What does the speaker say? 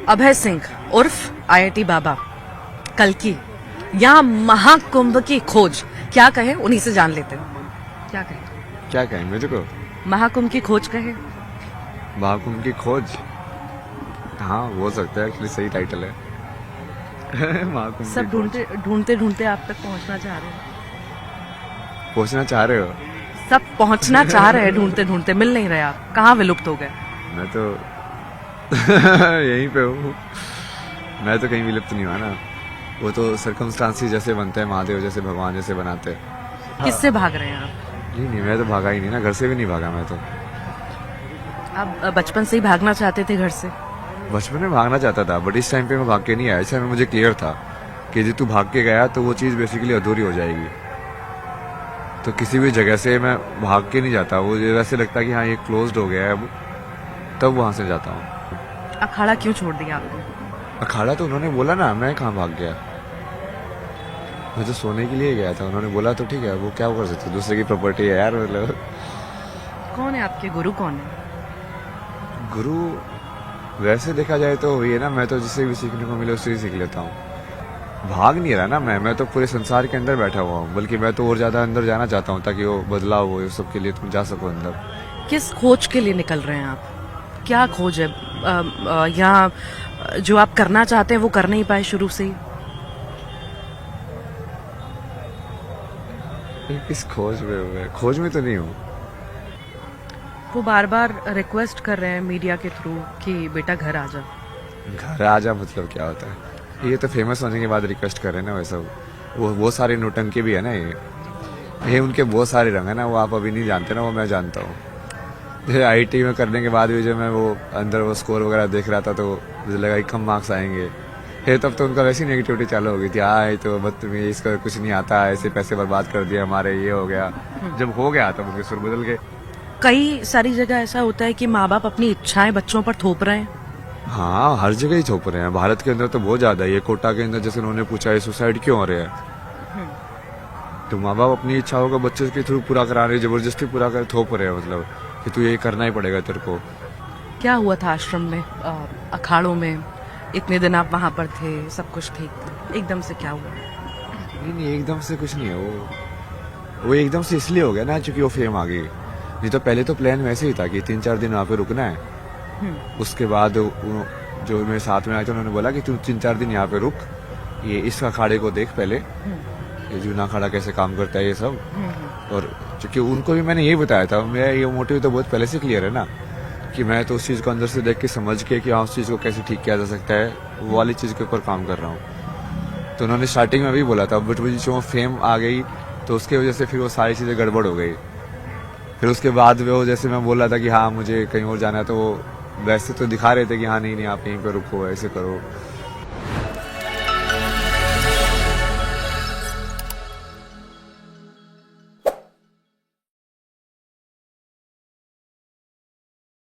अभय सिंह उर्फ आईआईटी बाबा कल्कि यहाँ महाकुंभ की खोज, क्या कहे उन्हीं से जान लेते हैं। क्या कहे मुझे को महाकुंभ की खोज कहे। महाकुंभ की खोज, हाँ हो सकता है, एक्चुअली सही टाइटल है। महाकुंभ सब की खोज। ढूंढते ढूंढते आप तक पहुंचना चाह रहे हैं। पहुंचना चाह रहे हो? सब पहुंचना चाह रहे हैं, ढूंढते ढूंढते मिल नहीं रहे आप, कहाँ विलुप्त हो गए। मैं तो यहीं पे हूँ। मैं तो कहीं विलुप्त नहीं हुआ ना, वो तो सर्कमस्टांसेस जैसे बनते हैं, महादेव जैसे, भगवान जैसे बनाते हैं। किससे भाग रहे हैं आप? नहीं, मैं तो भागा ही नहीं ना, घर से भी नहीं भागा मैं तो। आप बचपन से ही भागना चाहते थे घर से? बचपन में भागना चाहता था, बट इस टाइम पे मैं भाग के नहीं आया। इस टाइम में मुझे क्लियर था कि यदि तू भाग के गया तो वो चीज़ बेसिकली अधूरी हो जाएगी। तो किसी भी जगह से मैं भाग के नहीं जाता, वो वैसे लगता है कि हाँ ये क्लोज्ड हो गया है अब, तब वहां से जाता हूँ। अखाड़ा क्यों छोड़ दिया आपने? अखाड़ा तो उन्होंने बोला ना, मैं कहाँ भाग गया। मैं तो सोने के लिए गया था, उन्होंने बोला तो ठीक है, वो क्या कर सकते, दूसरे की प्रॉपर्टी है यार, मतलब। कौन है आपके गुरु, कौन है? गुरु वैसे देखा जाए तो वही है ना, मैं तो जिससे भी सीखने को मिले उससे ही सीख लेता हूँ। भाग नहीं रहा ना मैं तो पूरे संसार के अंदर बैठा हुआ हूँ, बल्कि मैं तो और ज्यादा अंदर जाना चाहता हूँ ताकि वो बदलाव हो, सब के लिए तुम जा सको अंदर। किस खोज के लिए निकल रहे हैं आप? क्या खोज है यहाँ जो आप करना चाहते हैं वो कर नहीं पाए शुरू से ही? किस खोज में हुए? खोज में तो नहीं हूँ। वो बार बार रिक्वेस्ट कर रहे हैं मीडिया के थ्रू कि बेटा घर आ जा। घर आ जा मतलब क्या होता है? ये तो फेमस होने के बाद रिक्वेस्ट कर रहे हैं ना, वैसा वो सारे नोटंकी भी है ना, ये उनके बहुत सारे रंग है ना, वो आप अभी नहीं जानते ना, वो मैं जानता हूँ। जैसे आईटी में करने के बाद भी जब मैं वो अंदर वो स्कोर वगैरह देख रहा था तो मुझे लगा कि कम मार्क्स आएंगे। फिर तब तो उनका वैसी नेगेटिविटी चालू हो गई थी, ये तो बदतमीज, इसका कुछ नहीं आता, ऐसे पैसे बर्बाद कर दिए हमारे, ये हो गया। जब हो गया तब उसके सुर बदल गए। कई सारी जगह ऐसा होता है कि माँ बाप अपनी इच्छाएं बच्चों पर थोप रहे हैं। हाँ, हर जगह ही थोप रहे हैं, भारत के अंदर तो बहुत ज्यादा है। ये कोटा के अंदर जैसे उन्होंने पूछा है सुसाइड क्यों हो रहे हैं, तो माँ बाप अपनी इच्छाओं का बच्चे के थ्रू पूरा करा रहे हैं, जबरदस्ती पूरा कर थोप रहे हैं, मतलब कि तू ये करना ही पड़ेगा तेरे को। क्या हुआ था आश्रम में, अखाड़ों में? इतने दिन आप वहां पर थे, सब कुछ ठीक था, एकदम से क्या हुआ? नहीं, एकदम से कुछ नहीं है। वो एकदम से इसलिए हो गया ना क्योंकि वो फेम आ गई। नहीं तो पहले तो प्लान वैसे ही था कि 3-4 दिन वहाँ पे रुकना है। उसके बाद जो मेरे साथ में आए थे उन्होंने बोला कि तू 3-4 दिन यहाँ पे रुक, ये इस अखाड़े को देख पहले, ये जूना अखाड़ा कैसे काम करता है ये सब। और क्योंकि उनको भी मैंने यही बताया था, मेरा ये मोटिव तो बहुत पहले से क्लियर है ना, कि मैं तो उस चीज़ को अंदर से देख के समझ के कि हाँ उस चीज़ को कैसे ठीक किया जा सकता है, वो वाली चीज़ के ऊपर काम कर रहा हूँ। तो उन्होंने स्टार्टिंग में भी बोला था, बट मुझे जो फेम आ गई तो उसके वजह से फिर वो सारी चीज़ें गड़बड़ हो गई। फिर उसके बाद वो जैसे मैं बोल रहा था कि हाँ मुझे कहीं और जाना है, तो वो वैसे तो दिखा रहे थे कि हाँ नहीं आप यहीं पर रुको, ऐसे करो,